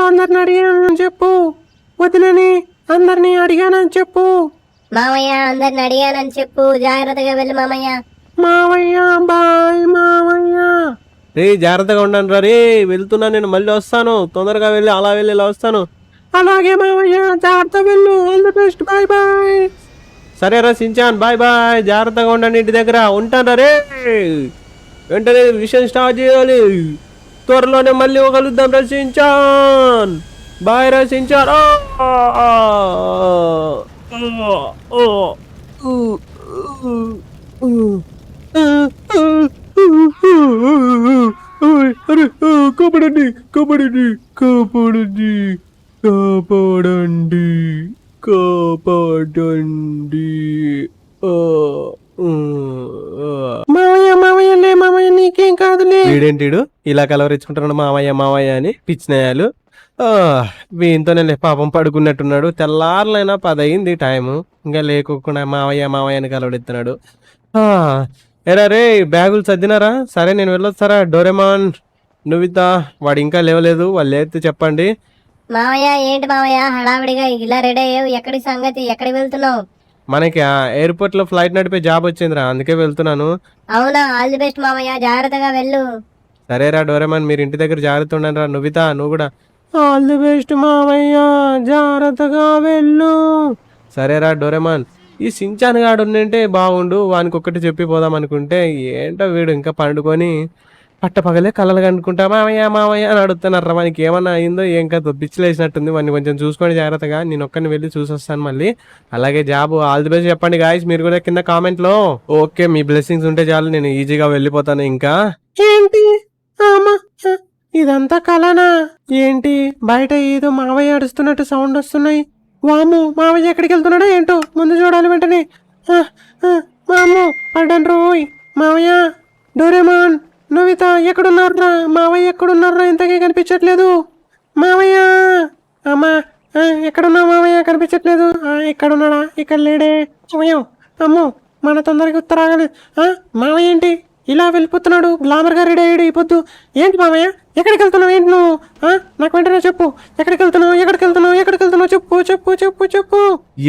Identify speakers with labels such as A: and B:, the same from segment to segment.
A: అందరిని అడిగానని చెప్పు. వదినని అందరినీ అడిగానని చెప్పు.
B: మామయ్య అందరిని అడిగానని చెప్పు. జాగ్రత్తగా వెళ్ళు మామయ్య.
A: మావయ్య బాయ్ మావయ్య. రే జాగ్రత్తగా ఉండండి రా. రే వెళ్తున్నా, నేను మళ్ళీ వస్తాను. తొందరగా వెళ్ళి అలా వెళ్ళి ఇలా వస్తాను. అలాగే మావయ్య, జాగ్రత్త వెళ్ళు. All the best. Bye bye. సరే రా సించాన్, బాయ్ బాయ్. జాగ్రత్తగా ఉండండి ఇంటి దగ్గర. ఉంటాను రే. వెంటనే విషయం స్టార్ట్ చేయాలి. త్వరలోనే మళ్ళీ కలుద్దాం రా సించాన్. బాయ్ రా సించాన్. అరే కాపాడండి, కాపాడండి, కాపాడండి, కాపాడండి, కాపాడండి. మావయ్య మావయ్య లే మావయ్య, నీకేం కాదులే. వీడేంటిడు ఇలా కలవరించుకుంటున్నాడు మావయ్య మావయ్య అని పిచ్చినాయాలు. వీంతోనే పాపం పడుకున్నట్టున్నాడు. తెల్లారులైనా 10 అయింది టైము, ఇంకా లేకుండా మావయ్య మావయ్య అని కలవడిస్తున్నాడు. ఎరా రే బ్యాగులు సర్దినారా? సరే నేను వెళ్ళొస్తారా? డోరేమాన్, నువ్విత వాడు ఇంకా లేవలేదు, వాళ్ళు లేతే చెప్పండి.
B: మామయ్య ఏంటి మామయ్య హడావిడిగా ఇలా రెడీ అయ్యావు? ఎక్కడి సంగతి? ఎక్కడికి వెళ్తున్నావు?
A: మనకి ఎయిర్పోర్ట్ లో ఫ్లైట్ నడిపే జాబ్ వచ్చిందిరా, అందుకే వెళ్తున్నాను.
B: అవునా? ఆల్ ది బెస్ట్ మామయ్య, జాగ్రత్తగా వెళ్ళు.
A: సరేరా డోరేమాన్, మీరు ఇంటి దగ్గర జాగ్రత్త ఉండండి రా. నువ్విత నువ్వు కూడా ఆల్ ది బెస్ట్ మామయ్య, జాగ్రత్తగా వెళ్ళు. సరేరా డోరేమాన్. ఈ సించాన్ గాడు ఉంటే బాగుండు, వానికి ఒక్కటి చెప్పి పోదాం అనుకుంటే ఏంటో వీడు ఇంకా పండుకొని పట్టపగలే కలలు కనుకుంటా మామయ్య మామయ్య అని అడుగుతున్నారా. వానికి ఏమన్నా అయిందో ఏం కాదు, పిచ్చిలేసినట్టుంది. వాడిని కొంచెం చూసుకోండి జాగ్రత్తగా. నేను ఒక్కడిని వెళ్ళి చూసొస్తాను మళ్ళీ. అలాగే జాబ్ ఆల్ ది బెస్ట్ చెప్పండి గాయస్ మీరు కూడా కింద కామెంట్ లో. ఓకే, మీ బ్లెస్సింగ్స్ ఉంటే చాలు, నేను ఈజీగా వెళ్ళిపోతాను. ఇంకా ఏంటి ఇదంతా కలనా ఏంటి? బయట ఏదో మావయ్య అడుస్తున్నట్టు సౌండ్ వస్తున్నాయి. వాము, మావయ్య ఎక్కడికి వెళ్తున్నాడో ఏంటో, ముందు చూడాలి వెంటనే. వాము పడ్డాను రోయ్. మావయ్య, డోరేమాన్, నోవిత ఎక్కడున్నారా? మావయ్య ఎక్కడున్నారా? ఇంతకీ కనిపించట్లేదు. మావయ్య, అమ్మా ఎక్కడున్నావు మావయ్య? కనిపించట్లేదు. ఎక్కడున్నాడా? ఇక్కడ లేడే. అమ్మో మన తొందరగా ఉత్తరాగలేదు. మావయ్య ఏంటి ఇలా వెళ్ళిపోతున్నాడు? గ్లామర్గా రెడీ అయ్యాడు ఈ పొద్దు. ఏంటి మామయ్య, ఎక్కడికి వెళ్తున్నావు? ఏంటి నువ్వు? నాకు వెంటనే చెప్పు. ఎక్కడికి వెళ్తున్నావు? ఎక్కడికి వెళ్తున్నావు? ఎక్కడికి వెళ్తున్నావు? చెప్పు చెప్పు చెప్పు చెప్పు.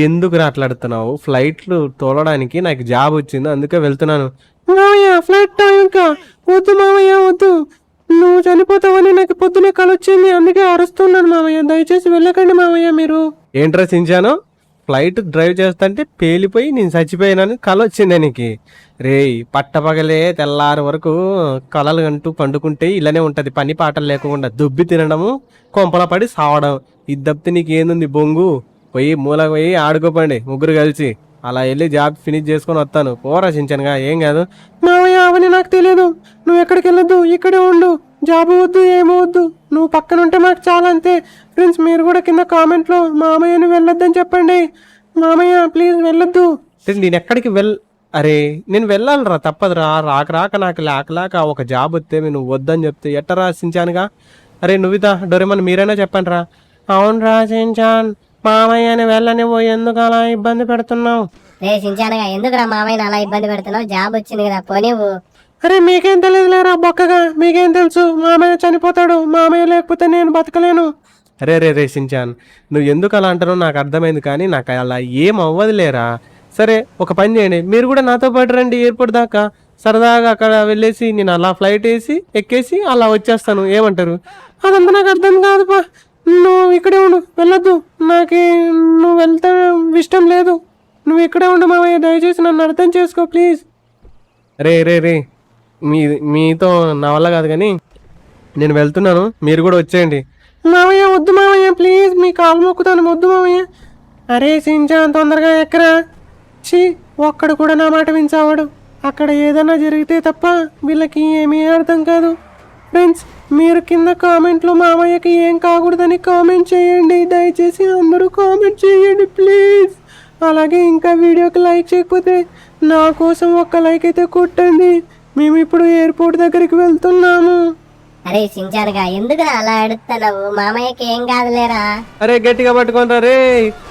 A: ఎందుకు రాట్లాడుతున్నావు? ఫ్లైట్లు తోలడానికి నాకు జాబ్ వచ్చింది, అందుకే వెళ్తున్నాను. మామయ్య ఫ్లైట్ టైం ఇంకా వద్దు మామయ్య, వద్దు. నువ్వు చనిపోతావని నాకు పొద్దునే కలొచ్చింది, అందుకే అరుస్తున్నాను మామయ్య. దయచేసి వెళ్ళకండి మామయ్య మీరు. ఏంట్రా సించాను, ఫ్లైట్ డ్రైవ్ చేస్తుంటే పేలిపోయి నేను చచ్చిపోయినాను కళ వచ్చింది నీకు? రే పట్టపగలే తెల్లారి వరకు కళలు అంటూ పండుకుంటే ఇలానే ఉంటది, పని పాటలు లేకుండా దుబ్బి తినడము, కొంపల పడి సావడం. ఇది తప్పితే నీకు ఏంది బొంగు? పోయి మూల పోయి ఆడుకోపండి ముగ్గురు కలిసి. అలా వెళ్ళి జాబ్ ఫినిష్ చేసుకొని వస్తాను. పోరా చించనుగా, ఏం కాదు. మావయ్య అవన్నీ నాకు తెలియదు, నువ్వు ఎక్కడికి వెళ్ళొద్దు, ఇక్కడే ఉండు. జాబ్ వద్దు, ఏమవద్దు, నువ్వు పక్కన ఉంటే మాకు చాలా, అంతే. ఫ్రెండ్స్ మీరు కూడా కింద కామెంట్లో మామయ్యని వెళ్ళొద్దని చెప్పండి. మామయ్య ప్లీజ్ వెళ్ళొద్దు. నేను ఎక్కడికి అరే నేను వెళ్ళాలిరా, తప్పదురా. రాక నాకు లేక ఒక జాబ్ వస్తే నువ్వు వద్దని చెప్తే ఎట్ట రాసించానుగా. అరే నువ్విత, డోరేమన్ మీరైనా చెప్పండి రా. అవును రాసించాన్, మామయ్యని వెళ్ళనివ్వు, ఎందుకు అలా ఇబ్బంది పెడుతున్నావు?
B: ఎందుకురా మామయ్యని అలా ఇబ్బంది పెడుతున్నావు? జాబ్ వచ్చింది కదా, పోనివ్వు.
A: అరే మీకేం తెలియదు లేరా బొక్కగా, మీకేం తెలుసు? మామయ్య చనిపోతాడు, మామయ్య లేకపోతే నేను బతకలేను. అరే రే రే సించాన్, నువ్వు ఎందుకు అలా అంటారో నాకు అర్థమైంది, కానీ నాకు అలా ఏం అవ్వదులేరా. సరే ఒక పని చేయండి, మీరు కూడా నాతో పాటు రండి ఎయిర్పోర్ట్ దాకా. సరదాగా అక్కడ వెళ్ళేసి నేను అలా ఫ్లైట్ ఎక్కేసి అలా వచ్చేస్తాను, ఏమంటారు? అదంతా నాకు అర్థం కాదు పా, నువ్వు ఇక్కడే ఉండు, వెళ్ళొద్దు. నాకు నువ్వు వెళ్తా ఇష్టం లేదు, నువ్వు ఇక్కడే ఉండు మామయ్య, దయచేసి నన్ను అర్థం చేసుకో ప్లీజ్. రే రే రే మీతో నా వల్ల కాదు, కానీ నేను వెళ్తున్నాను, మీరు కూడా వచ్చేయండి. మామయ్య వద్దు మామయ్య ప్లీజ్, మీ కాలు మొక్కుతాను, వద్దు మామయ్య. అరే సించాన్ తొందరగా ఎక్కరా. ఒక్కడు కూడా నా మాట వించావాడు. అక్కడ ఏదైనా జరిగితే తప్ప వీళ్ళకి ఏమీ అర్థం కాదు. ఫ్రెండ్స్ మీరు కింద కామెంట్లో మామయ్యకి ఏం కాకూడదని కామెంట్ చేయండి, దయచేసి అందరూ కామెంట్ చేయండి ప్లీజ్. అలాగే ఇంకా వీడియోకి లైక్ చేయకపోతే నా కోసం ఒక్క లైక్ అయితే కొట్టండి. మేము ఇప్పుడు ఎయిర్పోర్ట్ దగ్గరికి వెళ్తున్నాము.
B: అరే సించానుగా ఎందుకు అలా అడుగుతున్నావు? మామయ్యకి ఏం కాదులేరా.
A: అరే గట్టిగా పట్టుకుంటా రే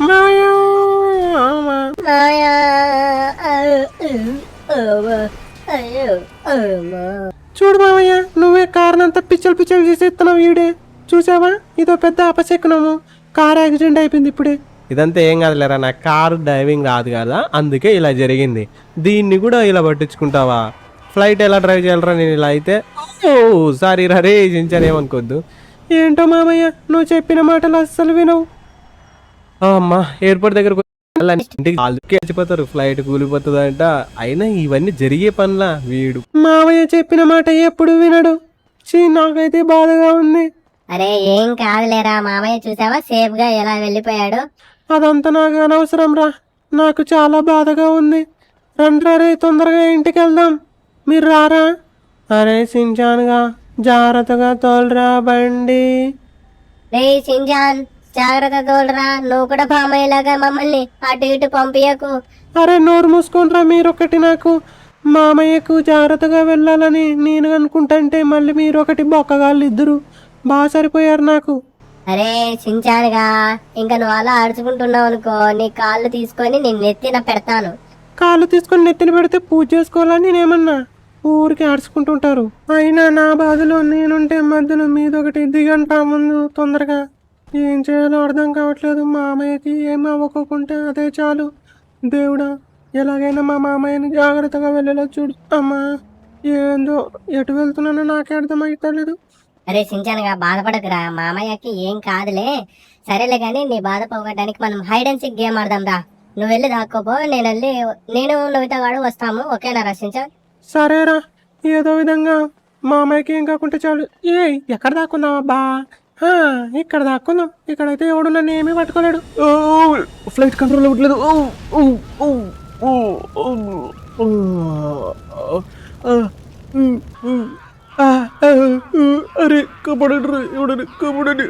A: మామయ్య. చూడు మామయ్య, నువ్వే కారణంతా పిచ్చలు చేసేస్తున్నావు. వీడే చూసావా ఇదో పెద్ద అపశకునము, కార్ యాక్సిడెంట్ అయిపోయింది ఇప్పుడే. ఇదంతా ఏం కాదులేరా, నాకు కారు డ్రైవింగ్ రాదు కదా, అందుకే ఇలా జరిగింది. దీన్ని కూడా ఇలా పట్టించుకుంటావా? ఫ్లైట్ ఎలా డ్రైవ్ చేయాలరా నేను ఇలా అయితే? ఓ సారీ రా రే, ఏమనుకోద్దు. ఏంటో మామయ్య, నువ్వు చెప్పిన మాటలు అస్సలు వినవు. అమ్మా ఎయిర్పోర్ట్ దగ్గరకు ఇంటికి చచ్చిపోతారు, ఫ్లైట్ కూలిపోతుందంట. అయినా ఇవన్నీ జరిగే పనులా? వీడు మామయ్య చెప్పిన మాట ఎప్పుడు వినడు. నాకైతే బాధగా ఉంది.
B: అరే ఏం కాదులేరా మామయ్య, చూసావా సేఫ్ గా ఎలా వెళ్ళిపోయాడు.
A: అదంతా నాకు అనవసరం రా, నాకు చాలా బాధగా ఉంది. రండ్రా రే, తొందరగా ఇంటికి వెళ్దాం. మీరు రారా? అరే సించాన్గా జాగ్రత్తగా తోలరా బండి.
B: రే సింజాన్, జాగ్రత్త తోలరా, నువ్వు కూడా మామయ్యలాగా మమ్మల్ని అటు ఇటు పంపించకు.
A: అరే నోరు మూసుకోనరా మీరొకటి. నాకు మామయ్యకు జాగ్రత్తగా వెళ్ళాలని నేను అనుకుంటుంటే మళ్ళీ మీరు ఒకటి బొక్కగాళ్ళు ఇద్దరు బాగా సరిపోయారు నాకు.
B: అరే సించానుగా, ఇంకా నువ్వు అలా అడుచుకుంటున్నావు అనుకో, నీ కాళ్ళు తీసుకొని నేను నెత్తిన పెడతాను.
A: కాళ్ళు తీసుకొని నెత్తిన పెడితే పూజ చేసుకోవాలని నేనేమన్నా? ఊరికి ఆడుచుకుంటుంటారు. అయినా నా బాధలో నేనుంటే మధ్యలో మీదొకటి దిగంట ముందు తొందరగా. ఏం చేయాలో అర్థం కావట్లేదు. మామయ్యకి ఏం అవ్వకుంటే అదే చాలు. దేవుడా, ఎలాగైనా మా మామయ్యని జాగ్రత్తగా వెళ్ళేలా చూడు. అమ్మా ఏందో ఎటు వెళ్తున్నానో నాకే అర్థమవుతలేదు.
B: అరే సించానుగా, బాధపడకురా, మామయ్యకి ఏం కాదులే. సరేలే కానీ నీ బాధ పోగొట్టడానికి మనం హైడ్ అండ్ సిక్ గేమ్ ఆడదాం రా. నువ్వు వెళ్ళి దాక్కోపో, నేను నవ్వుతా వాడు వస్తాము. ఓకేనా రా సించాన్?
A: సరేరా, ఏదో విధంగా మామయ్యకి ఏం కాకుంటే చాలు. ఎక్కడ దాక్కుందాం అబ్బా? ఇక్కడ దాక్కుందాం. ఇక్కడైతే ఎవడు నన్ను ఏమీ పట్టుకోలేడు. ఫ్లైట్ కంట్రోల్ అవ్వట్లేదు. అరే కాపాడండి రా, ఎవడని కాపాడండి.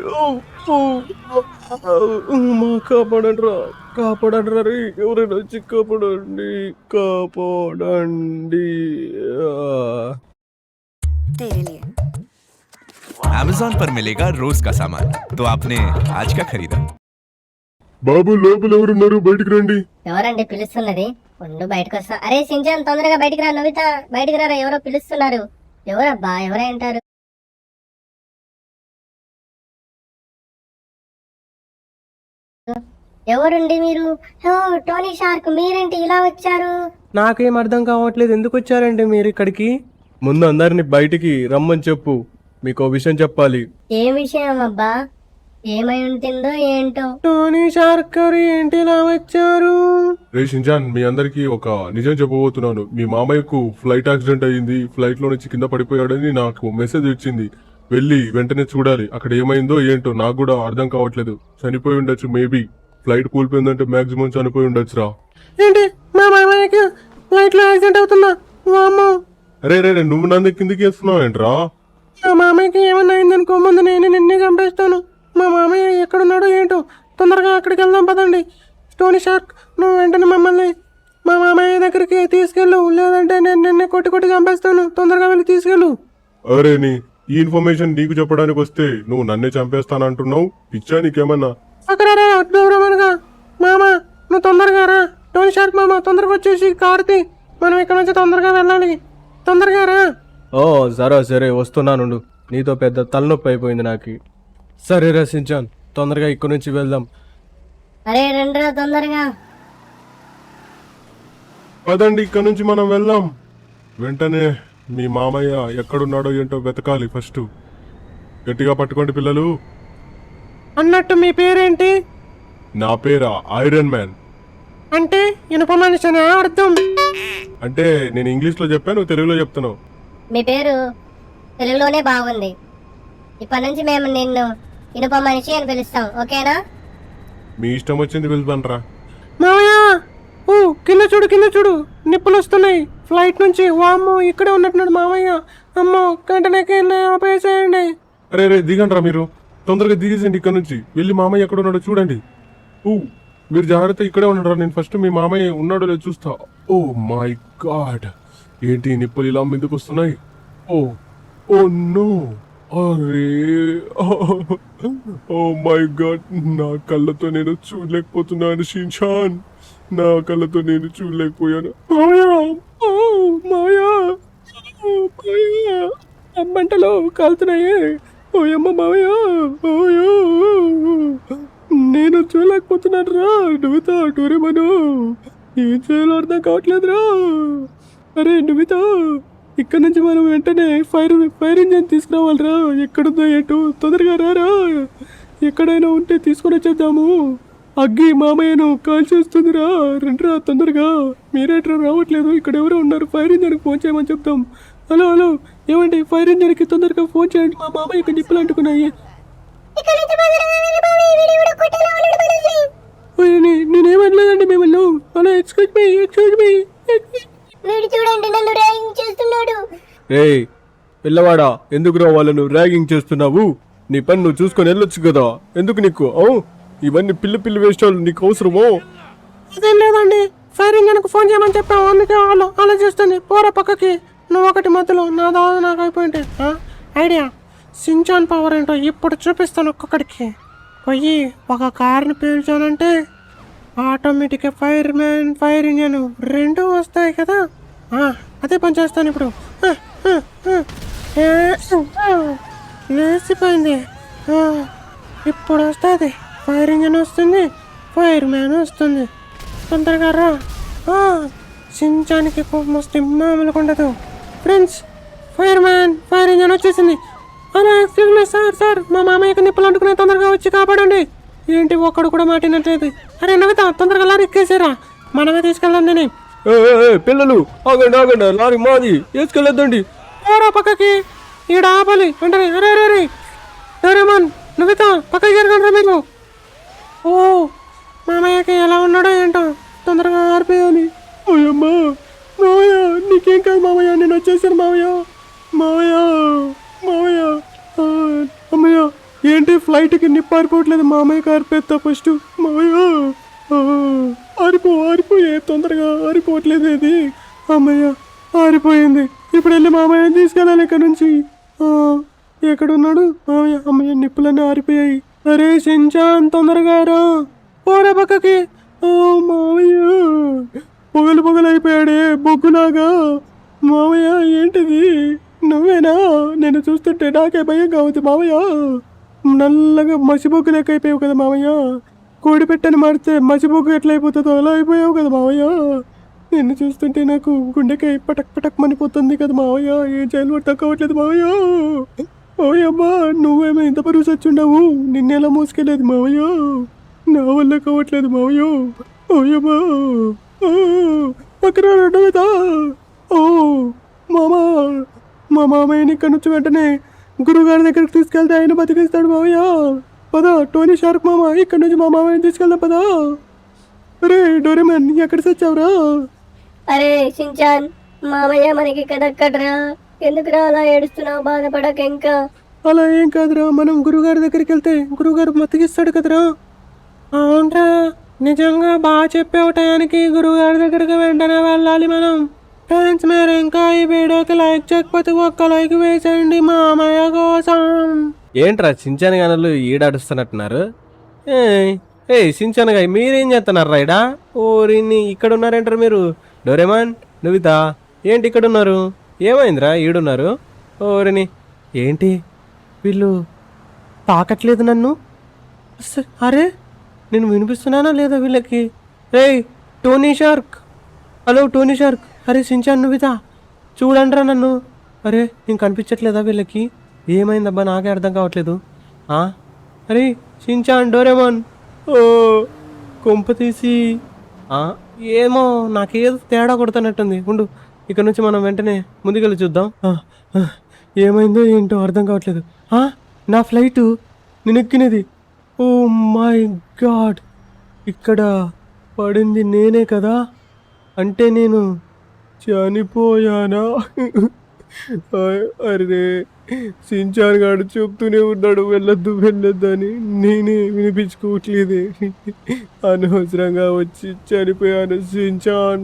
A: కాపాడండి రా, కాపాడండి రా రే, ఎవరైనా వచ్చి కాపాడండి, కాపాడండి.
C: अमेज़न पर मिलेगा रोज का सामान, तो आपने आज क्या खरीदा?
D: బాబు లోపల ఎవరున్నారు? బయటికి రండి.
B: ఎవరండి పిలుస్తున్నది? ఉండు బయటకు వస్తా. అరే సించాన్, తొందరగా బయటికి రా. నవ్వుతా బయటికి రా, ఎవరో పిలుస్తున్నారు. ఎవరబ్బా, ఎవరై అంటారు? ఎవరుండి మీరు? ఓ టోనీ షార్క్, మీరేంటి ఇలా వచ్చారు?
A: నాకేం అర్థం కావట్లేదు, ఎందుకు వచ్చారండి మీరు ఇక్కడికి? ముందు అందరిని బయటికి రమ్మని చెప్పు, మీకు విషయం చెప్పాలి.
B: ఏం విషయం అబ్బా? ఏమై ఉంటుందో ఏంటో.
A: టోనీ షార్క్ గారు ఏంటి ఇలా వచ్చారు?
D: రే షించాన్, మీ అందరికి ఒక నిజం చెప్పబోతున్నాను. మీ మామయ్యకు ఫ్లైట్ యాక్సిడెంట్ అయ్యింది, ఫ్లైట్ లో నుంచి కింద పడిపోయాడని నాకు మెసేజ్ వచ్చింది. వెళ్ళి వెంటనే చూడాలి. అక్కడ ఏమైందో ఏంటో నాకు కూడా అర్థం కావట్లేదు. చనిపోయి ఉండొచ్చు, మేబీ. ఫ్లైట్ కూలిపోయిందంటే మాక్సిమం చనిపోయి ఉండొచ్చు రా.
A: ఏంటి మా మామయ్యకి ఫ్లైట్ లో యాక్సిడెంట్ అవుతుందా? వామ్మో.
D: రే రే రే, నువ్వు నన్ను కిందికి వేస్తున్నావు ఏంట్రా?
A: మా మామయ్యకి ఏమన్నా అయిందనుకో, ముందు నేను నిన్నే చంపేస్తాను. మా మామయ్య ఎక్కడున్నాడో ఏంటో, తొందరగా అక్కడికి వెళ్దాం పదండి. టోనీ షార్క్, నువ్వు వెంటనే మమ్మల్ని మా మామయ్య దగ్గరికి తీసుకెళ్ళు, లేదంటే నేను నిన్నే కొట్టి కొట్టి చంపేస్తాను. తొందరగా వెళ్ళి తీసుకెళ్ళు.
D: అరే నీ ఈ ఇన్ఫర్మేషన్ నీకు చెప్పడానికి వస్తే నువ్వు నన్నే చంపేస్తానంటున్నావు. పిచ్చా నీకేమన్నా?
A: అక్కడ దూరమనగా మామ, నువ్వు తొందరగా రా. టోనీ షార్క్ మామ, తొందరగా వచ్చేసి కారుతి, మనం ఇక్కడ నుంచి తొందరగా వెళ్ళాలి. తొందరగా రా. ఓ సరే సరే, వస్తున్నాను. నీతో పెద్ద తలనొప్పి అయిపోయింది నాకు. సరే రసించాన్, తొందరగా ఇక్కడ నుంచి వెళ్దాం.
B: అరే రండిరా తొందరగా.
D: పదండి, ఇక్కడ నుంచి మనం వెళ్దాం. వెంటనే మీ మామయ్య ఎక్కడున్నాడో ఏంటో వెతకాలి. ఫస్ట్ గట్టిగా పట్టుకోండి పిల్లలు.
A: అన్నట్టు మీ పేరేంటి?
D: నా పేరా ఐరన్ మ్యాన్.
A: అంటే ఇనుప మనిషినా అర్థం?
D: అంటే నేను ఇంగ్లీష్ లో చెప్పాను, నువ్వు తెలుగులో చెప్తున్నావు.
B: మీ పేరు తెలుగులోనే బాగుంది. ఇప్పటి నుంచి మేము నిన్ను ఇనుప మనిషి అని పిలుస్తాం, ఓకేనా?
D: మీ ఇష్టం వచ్చింది పిలుపనరా.
A: మామయ్య, ఓ కింద చూడు, కింద చూడు, నిప్పులు వస్తున్నాయి ఫ్లైట్ నుంచి. వామ్మో, ఇక్కడే ఉన్నట్టున్నాడు మామయ్య. అమ్మో, వెంటనే ఆపేసేయండి.
D: అరే రే, దిగండి రా మీరు. తొందరగా దిగేసండి ఇక్కడ నుంచి. వెళ్ళి మామయ్య ఎక్కడ ఉన్నాడో చూడండి. ఓ మీరు జాగ్రత్త, ఇక్కడే ఉన్నారా? నేను ఫస్ట్ మీ మామయ్య ఉన్నాడో లేదో చూస్తా. ఓ మై గాడ్, ఏంటి నిప్పులు ఇలా మీదకి వస్తున్నాయి? ఓ ఓ నో, అరే ఓ మై గాడ్, నా కళ్ళతో నేను చూడలేకపోతున్నాను షిన్చాన్. నా కళ్ళతో నేను చూడలేకపోయాను. మంటలు కాలుతున్నాయి.
A: ఓయమ్మ మావయ్య, ఓయో నేను చూడలేకపోతున్నాను రా. నువ్వుతా డోరేమాను, ఏం చేయాలో అర్థం కావట్లేదురా. అరే నువ్వుతా, ఇక్కడ నుంచి మనం వెంటనే ఫైర్ ఇంజన్ తీసుకురావాలిరా. ఎక్కడుందో ఏంటో, తొందరగా రారా. ఎక్కడైనా ఉంటే తీసుకొని వచ్చేద్దాము. అగ్గి మామయ్యను కాల్ చేస్తుందిరా. రండిరా తొందరగా. మీరేట్రా రావట్లేదు? ఇక్కడ ఎవరో ఉన్నారు, ఫైర్ ఇంజన్కి ఫోన్ చేయమని చెప్తాం. హలో హలో, ఏమండి ఫైర్ ఇంజన్కి తొందరగా ఫోన్ చేయండి, మా మామయ్యకి నిప్పులు అంటుకున్నాయి. నేనేమనలేదండి మిమ్మల్ని. Hello, excuse me.
B: వీడు చూడండి నన్ను ర్యాగింగ్ చేస్తున్నాడు.
A: ఏయ్ పిల్లవాడా, ఎందుకు రా వాళ్ళను ర్యాగింగ్ చేస్తున్నావు? నీ పని నువ్వు చూసుకొని వెళ్ళొచ్చు కదా. ఎందుకు నీకు ఇవన్నీ పిల్లి వేషాలు నీకు అవసరమో? అదేం లేదండి, ఫైర్ ఇంజన్కు ఫోన్ చేయమని చెప్పావు, అందుకే వాళ్ళు అలా చేస్తుంది. పోరా పక్కకి. నువ్వు ఒకటి మధ్యలో నా దాదా నాకు అయిపోయింది. ఐడియా, సించాన్ పవర్ ఏంటో ఇప్పుడు చూపిస్తాను ఒక్కొక్కడికి. పోయి ఒక కార్ని పీల్చానంటే ఆటోమేటిక్గా ఫైర్ ఇంజన్ రెండు వస్తాయి కదా. అదే పని చేస్తాను ఇప్పుడు. లేచిపోయింది. ఇప్పుడు వస్తుంది ఫైర్ ఇంజన్, వస్తుంది ఫైర్ మ్యాన్ వస్తుంది. తొందరగా రా. సించానికి మస్తు మామూలుగా ఉండదు ఫ్రెండ్స్. ఫైర్ ఇంజన్ వచ్చేసింది. అలా ఎక్స్క్యూజ్ మీ సార్, మా మామయ్యకి నిప్పులు అంటుకునే, తొందరగా వచ్చి కాపాడండి. ఏంటి ఒక్కడు కూడా మాటినట్లేదు. అరే నవిత, తొందరగా లారీ ఎక్కేసారా, మనమే తీసుకెళ్దాం. నేను పిల్లలు ఆగండి, లారీ మాది, వేసుకెళ్ళొద్దండి. పోరా పక్కకి, ఈడ ఆపాలి వెంటనే. అరే డోరేమాన్, నవిత పక్కకి జరగండి మీరు. ఓ మామయ్యకి ఎలా ఉన్నాడో ఏంటో, తొందరగా ఆరిపోయాలి. ఓయమ్మా మావయ్య, నీకేం కాదు మావయ్య, నేను వచ్చేసాను మావయ్య. అమ్మయ్య, ఏంటి ఫ్లైట్కి నిప్పు ఆరిపోవట్లేదు? మామయ్యకి ఆరిపోతా ఫస్ట్. మావయ్య ఆరిపోయే, తొందరగా ఆరిపోవట్లేదు ఇది. అమ్మయ్య ఆరిపోయింది. ఇప్పుడు వెళ్ళి మామయ్యని తీసుకెళ్ళాలి ఇక్కడ నుంచి. ఎక్కడున్నాడు మామయ్య? అమ్మయ్య నిప్పులన్నీ ఆరిపోయాయి. అరే సించాన్, తొందరగా రా, పోరా పక్కకి. మామయ్య పొగలు అయిపోయాడే బొగ్గులాగా. మామయ్య ఏంటిది, నువ్వేనా? నేను చూస్తుంటే నాకే భయం కావద్దు మామయ్య. నల్లగా మసిబొగ్గు లెక్క అయిపోయావు కదా మామయ్య. కోడి పెట్టని మారితే మసిబొగ్గు ఎట్లా అయిపోతుందో అలా అయిపోయావు కదా మామయ్య. నిన్ను చూస్తుంటే నాకు గుండెకాయ పటక్ మనిపోతుంది కదా మావయ్య. ఏం చేయాలి అర్థం కావట్లేదు మావయ్య. ఓయమ్మా, నువ్వేమో ఇంత పరువు చచ్చుండవు, నిన్నెలా మోసుకెళ్ళేది మావయ్య. నా వల్ల కావట్లేదు మావయ్య. ఓయమ్మా, పక్కన రెండవదా. ఓ మామా, మా మామయ్యని ఇక్కడ నుంచి వెంటనే గురువుగారి దగ్గరికి తీసుకెళ్తే ఆయన బతికిస్తాడు మావయ్య. పదా టోనీ షార్క్ మామ, ఇక్కడ నుంచి మా మామయ్యని తీసుకెళ్దాం పదా. అరే డోరేమాన్, ఎక్కడ చచ్చావురా?
B: అరే షించాన్, మామయ్య మనకి కదక్కడ్రా. ఎందుకురా అలా ఏడుస్తున్నావు? బాధపడక ఇంకా.
A: అలా ఏం కాదురా, మనం గురువుగారి దగ్గరికి వెళ్తే గురువుగారు బతికిస్తాడు కదరా. అవునరా, నిజంగా బాగా చెప్పావు. టయానికి గురువుగారి దగ్గరికి వెంటనే వెళ్ళాలి మనం. ఫ్రెండ్స్, మీరు ఇంకా ఈ వీడియోకి లైక్ చేయకపోతే ఒక్క లైక్ వేసేయండి మామయ్య కోసం. ఏంట్రా సించాన్ గానలు ఈడాడుస్తున్నట్టున్నారు? ఏ సించాన్ గాయ, మీరేం చేస్తున్నారు రైడా? ఓరిని, ఇక్కడ ఉన్నారేంటారు మీరు? డోరేమాన్, నువ్వుతా ఏంటి ఇక్కడ ఉన్నారు? ఏమైందిరా ఈడున్నారు? ఓరిని, ఏంటి వీళ్ళు తాకట్లేదు నన్ను? అరే నేను వినిపిస్తున్నానా లేదా వీళ్ళకి? ఏయ్ Tony shark, hello Tony shark. అరే సించాన్, నువ్వుతా చూడండిరా నన్ను. అరే నేను కనిపించట్లేదా వీళ్ళకి? ఏమైందబ్బా, నాకే అర్థం కావట్లేదు. అరే సించాన్, డోరేమాన్, ఓ కొంప తీసి ఏమో నాకేదో తేడా కొడుతున్నట్టుంది. ఉండు, ఇక్కడ నుంచి మనం వెంటనే ముందుకెళ్ళి చూద్దాం. ఏమైందో ఏంటో అర్థం కావట్లేదు. నా ఫ్లైటు నేను ఎక్కినది. ఓ మై గాడ్, ఇక్కడ పడింది నేనే కదా? అంటే నేను చనిపోయానా? అరే సించాన్ గాడు చెప్తూనే ఉన్నాడు వెళ్ళొద్దు అని, నేనే వినిపించుకోవట్లేదే. అనవసరంగా వచ్చి చనిపోయాను. సించాన్,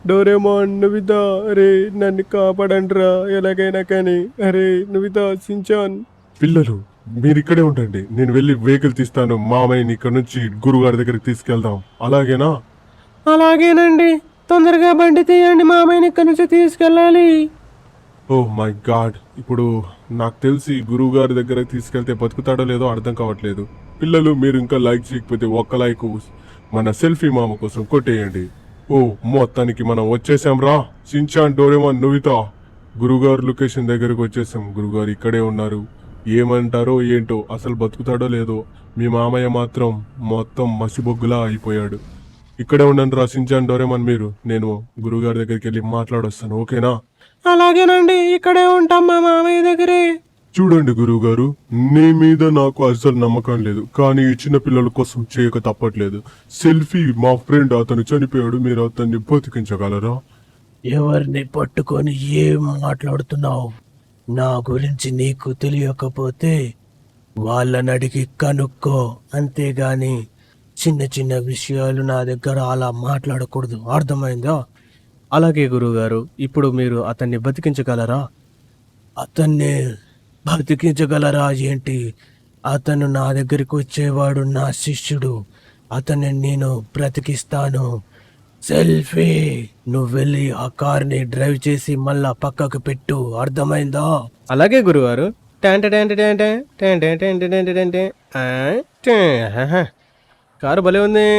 A: డోరేమాన్, నవితా, అరే నన్ను కాపాడండిరా ఎలాగైనా కానీ. అరే నవితా, సించాన్.
D: పిల్లలు మీరు ఇక్కడే ఉండండి, నేను వెళ్ళి వెహికల్ తీస్తాను. మామయ్యని ఇక్కడ నుంచి గురుగారి దగ్గరికి తీసుకెళ్దాం, అలాగేనా?
A: అలాగేనండి, తొందరగా బండి తీయండి, మామయ్యని ఇక్కడ నుంచి తీసుకెళ్ళాలి.
D: ఓ మై గాడ్, ఇప్పుడు నాకు తెలిసి గురువు గారి దగ్గర తీసుకెళ్తే బతుకుతాడో లేదో అర్థం కావట్లేదు. పిల్లలు, మీరు ఇంకా లైక్ చేయకపోతే ఒక్క లైక్ మన సెల్ఫీ మామ కోసం కొట్టేయండి. ఓ మొత్తానికి మనం వచ్చేసాం రా. షిన్చాన్, డోరేమాన్, నోబితా గురుగారు లొకేషన్ దగ్గరకు వచ్చేసాం. గురుగారు ఇక్కడే ఉన్నారు. ఏమంటారో ఏంటో, అసలు బతుకుతాడో లేదో. మీ మామయ్య మాత్రం మొత్తం మసిబొగ్గులా అయిపోయాడు. ఇక్కడే ఉండండి రా షిన్చాన్, డోరేమాన్, మీరు. నేను గురుగారి దగ్గరికి వెళ్ళి మాట్లాడొస్తాను, ఓకేనా?
A: అలాగేనండి, ఇక్కడే ఉంటాం మా మామయ్య దగ్గరే.
D: చూడండి గురువుగారు, నీ మీద నాకు అసలు నమ్మకం లేదు, కానీ ఈ చిన్న పిల్లల కోసం చేయక తప్పట్లేదు. సెల్ఫీ మా ఫ్రెండ్, అతను చనిపోయాడు, మీరు అతన్ని బతికించగలరా?
E: ఎవరిని పట్టుకొని ఏం మాట్లాడుతున్నావు? నా గురించి నీకు తెలియకపోతే వాళ్ళని అడిగి కనుక్కో, అంతేగాని చిన్న చిన్న విషయాలు నా దగ్గర అలా మాట్లాడకూడదు, అర్థమైందా?
A: అలాగే గురువుగారు, ఇప్పుడు మీరు అతన్ని బతికించగలరా?
E: అతన్ని బతికించగలరా ఏంటి? అతను నా దగ్గరికి వచ్చేవాడు, నా శిష్యుడు. అతన్ని నేను బ్రతికిస్తాను. సెల్ఫీ, నువ్వు వెళ్ళి ఆ కార్ని డ్రైవ్ చేసి మళ్ళా పక్కకు పెట్టు, అర్థమైందా?
A: అలాగే గురువారు. కారు భలే ఉంది.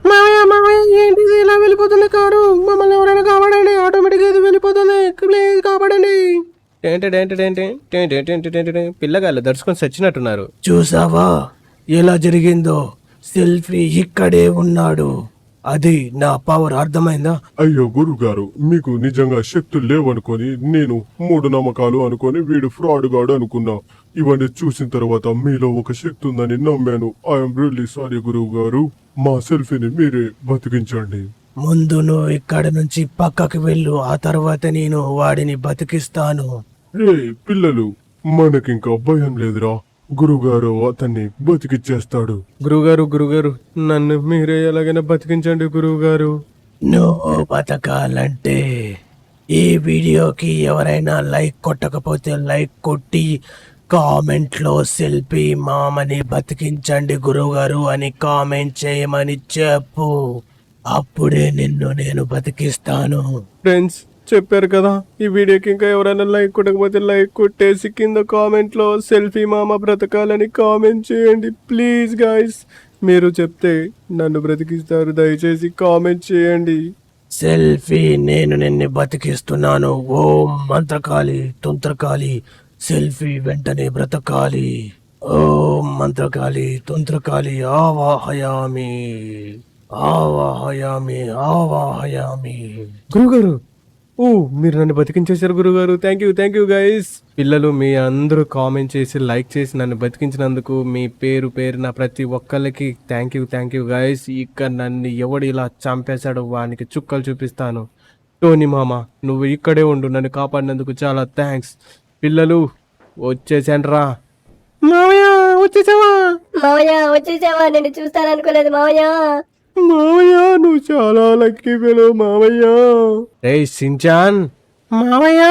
A: మావయ్య మావయ్య, ఏంటిది ఇలా వెళ్ళిపోతుంది కారు? మమ్మల్ని ఎవరైనా కాపాడండి, ఆటోమేటిక్ ఇది వెళ్ళిపోతుంది, ప్లీజ్ కాపాడండి. పిల్లగాళ్ళు దర్శకుని చచ్చినట్టున్నారు.
E: చూసావా ఎలా జరిగిందో? సెల్ఫీ ఇక్కడే ఉన్నాడు. అది నా పవర్, అర్థమైందా?
D: అయ్యో గురుగారు, మీకు నిజంగా శక్తులు లేవనుకొని, నేను మూడు నమ్మకాలు అనుకొని వీడు ఫ్రాడ్ గాడు అనుకున్నా. ఇవన్నీ చూసిన తర్వాత మీలో ఒక శక్తి ఉందని నమ్మాను. ఐఎమ్ రియల్లీ సారీ గురువు గారు. మా సెల్ఫీని మీరే బతికించండి.
E: ముందు నువ్వు ఇక్కడ నుంచి పక్కకి వెళ్ళు, ఆ తర్వాత నేను వాడిని బతికిస్తాను.
D: రే పిల్లలు, మనకింకా భయం లేదురా. గురుగారు అతన్ని బతికిచ్చేస్తాడు.
A: గురుగారు, నన్ను మీరే ఎలాగైనా బతికించండి గురువుగారు.
E: నువ్వు బతకాలంటే ఈ వీడియోకి ఎవరైనా లైక్ కొట్టకపోతే లైక్ కొట్టి కామెంట్ లో సెల్ఫీ మామని బతికించండి గురువుగారు అని కామెంట్ చేయమని చెప్పు. అప్పుడే నిన్ను నేను బతికిస్తాను.
A: ఫ్రెండ్స్, చెప్పారు కదా, ఈ వీడియోకి ఇంకా ఎవరైనా లైక్ కొట్టకపోతే లైక్ కొట్టేసి కింద కామెంట్లో సెల్ఫీ మామ బ్రతకాలని కామెంట్ చేయండి ప్లీజ్ గాయ్స్. మీరు చెప్తే నన్ను బ్రతికిస్తారు, దయచేసి కామెంట్ చేయండి.
E: సెల్ఫీ, నేను నిన్ను బతికిస్తున్నాను. ఓం మంత్రకాళి తంత్రకాళి, సెల్ఫీ వెంటనే బ్రతకాలి. ఓం మంత్రకాళి తంత్రకాళి, ఆవాహయామి ఆవాహయామి ఆవాహయామి.
A: గురుగారు, ఓ మీరు నన్ను బతికించేశారు గురుగారు. Thank you guys. పిల్లలు, మీ అందరూ కామెంట్ చేసి లైక్ చేసి నన్ను బతికించినందుకు మీ పేరున ప్రతి ఒక్కరికి థ్యాంక్ యూ గైస్. ఇక నన్ను ఎవడు ఇలా చంపేశాడో వానికి చుక్కలు చూపిస్తాను. టోనీ మామ, నువ్వు ఇక్కడే ఉండు, నన్ను కాపాడినందుకు చాలా థ్యాంక్స్. పిల్లలు, వచ్చేసాన్రా. మావయ్య వచ్చేసావా?
B: వచ్చేసావా? నేను చూస్తాననుకోలేదు మావయ్య.
A: మావయ్య, నువ్వు చాలా లక్కీ ఫెలో మావయ్య. రేయ్ షిన్చాన్, మావయ్య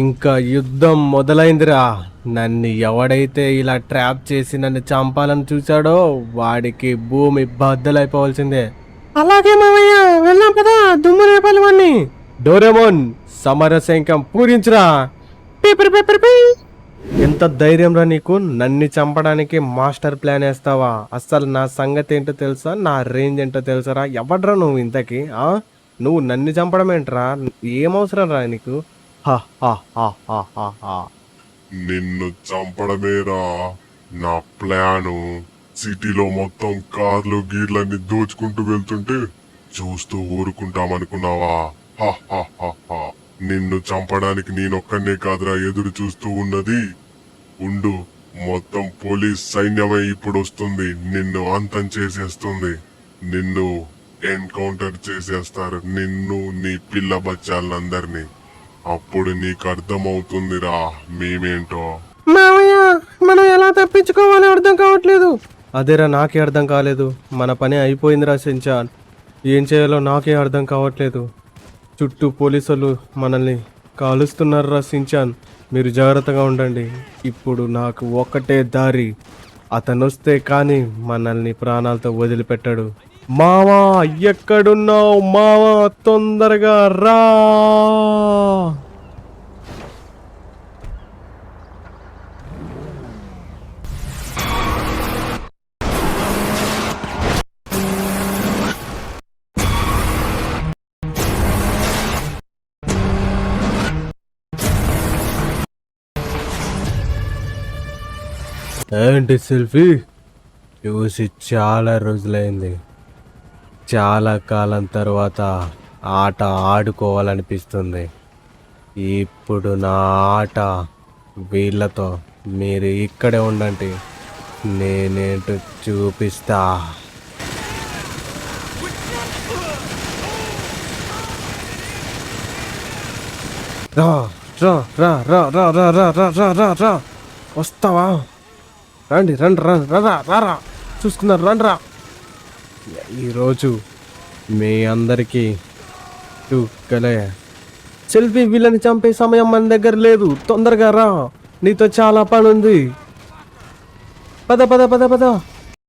A: ఇంకా యుద్ధం మొదలైందిరా. నన్ను ఎవడైతే ఇలా ట్రాప్ చేసి నన్ను చంపాలని చూశాడో వాడికి భూమి బద్దలైపోవాల్సిందే. అలాగే మావయ్య, వెళ్ళాం కదా, దుమ్ము రేపాలి వాణ్ణి. డోరేమోన్, సమరశంఖం పూరించురా. ఎంత ధైర్యం రా నీకు? నన్ను చంపడానికి మాస్టర్ ప్లాన్ వేస్తావా? అస్సలు నా సంగతి ఏంటో తెలుసా, నా రేంజ్ ఏంటో తెలుసారా? ఎవడ్రా నువ్వు ఇంతకి? నువ్వు నన్ను చంపడం ఏంట్రా? ఏమవసరం రా నీకు?
D: నిన్ను చంపడమేరా నా ప్లాను. సిటీలో మొత్తం కార్లు గీర్లన్నీ దోచుకుంటూ వెళ్తుంటే చూస్తూ ఊరుకుంటామనుకున్నావా? నిన్ను చంపడానికి నేనొక్కనే కాదురా ఎదురు చూస్తూ ఉన్నది. ఉండు, మొత్తం పోలీస్ సైన్యమై ఇప్పుడు వస్తుంది, నిన్ను అంతం చేసేస్తుంది. నిన్ను ఎన్కౌంటర్ చేసేస్తారు, నిన్ను నీ పిల్ల బచ్చాలందరినీ. అప్పుడు నీకు అర్థమవుతుందిరా మేమేంటో.
A: మావయ్య, మనం ఎలా తప్పించుకోవాలో అర్థం కావట్లేదు. అదేరా నాకే అర్థం కాలేదు. మన పని అయిపోయిందిరా షిన్చాన్. ఏం చేయాలో నాకే అర్థం కావట్లేదు. చుట్టూ పోలీసులు మనల్ని కాలుస్తున్నారా షిన్చాన్. మీరు జాగ్రత్తగా ఉండండి. ఇప్పుడు నాకు ఒక్కటే దారి, అతను వస్తే కానీ మనల్ని ప్రాణాలతో వదిలిపెట్టాడు. మావా ఎక్కడున్నావు మావా, తొందరగా రా. ఏంటి సెల్ఫీ? చూసి చాలా రోజులైంది. చాలా కాలం తర్వాత ఆట ఆడుకోవాలనిపిస్తుంది. ఇప్పుడు నా ఆట వీళ్ళతో. మీరు ఇక్కడే ఉండండి, నేనేంటో చూపిస్తా. రా రా రా రా రా రా రా రా రా రా రా వస్తావా? రండి రండి రండి రా రా రా చూసుకున్నారు రండి రా. ఈరోజు మీ అందరికీ చూకలే. సెల్ఫీ వీళ్ళని చంపే సమయం మన దగ్గర లేదు. తొందరగా రా, నీతో చాలా పని ఉంది. పద పద పద పద.